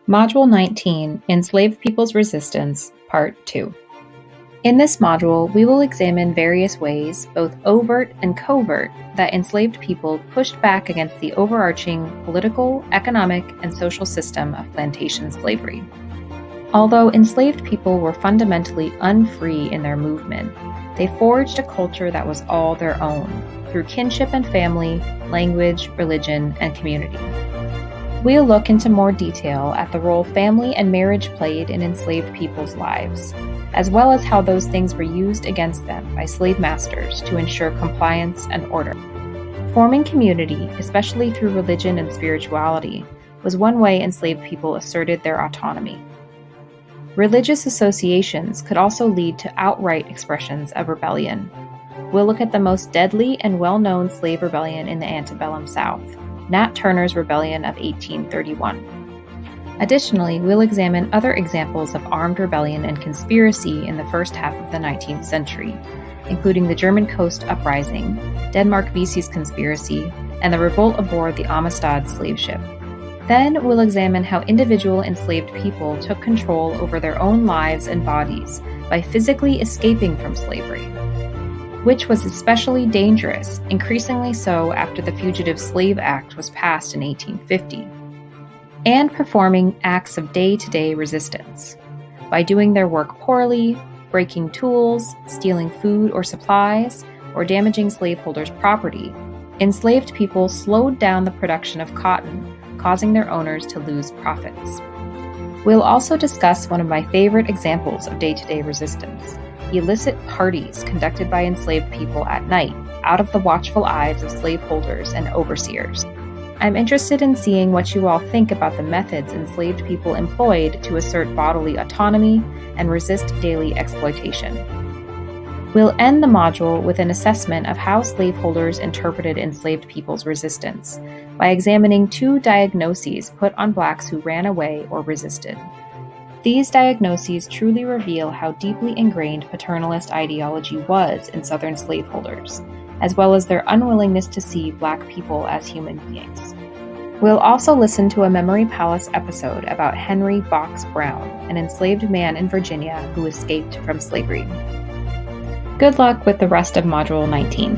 Module 19, Enslaved People's Resistance, Part 2. In this module, we will examine various ways, both overt and covert, that enslaved people pushed back against the overarching political, economic, and social system of plantation slavery. Although enslaved people were fundamentally unfree in their movement, they forged a culture that was all their own, through kinship and family, language, religion, and community. We'll look into more detail at the role family and marriage played in enslaved people's lives, as well as how those things were used against them by slave masters to ensure compliance and order. Forming community, especially through religion and spirituality, was one way enslaved people asserted their autonomy. Religious associations could also lead to outright expressions of rebellion. We'll look at the most deadly and well-known slave rebellion in the antebellum South, Nat Turner's Rebellion of 1831. Additionally, we'll examine other examples of armed rebellion and conspiracy in the first half of the 19th century, including the German Coast Uprising, Denmark-Vesey's conspiracy, and the revolt aboard the Amistad slave ship. Then we'll examine how individual enslaved people took control over their own lives and bodies by physically escaping from slavery, which was especially dangerous, increasingly so after the Fugitive Slave Act was passed in 1850, and performing acts of day-to-day resistance. By doing their work poorly, breaking tools, stealing food or supplies, or damaging slaveholders' property, enslaved people slowed down the production of cotton, causing their owners to lose profits. We'll also discuss one of my favorite examples of day-to-day resistance: illicit parties conducted by enslaved people at night, out of the watchful eyes of slaveholders and overseers. I'm interested in seeing what you all think about the methods enslaved people employed to assert bodily autonomy and resist daily exploitation. We'll end the module with an assessment of how slaveholders interpreted enslaved people's resistance by examining 2 diagnoses put on Blacks who ran away or resisted. These diagnoses truly reveal how deeply ingrained paternalist ideology was in Southern slaveholders, as well as their unwillingness to see Black people as human beings. We'll also listen to a Memory Palace episode about Henry Box Brown, an enslaved man in Virginia who escaped from slavery. Good luck with the rest of Module 19.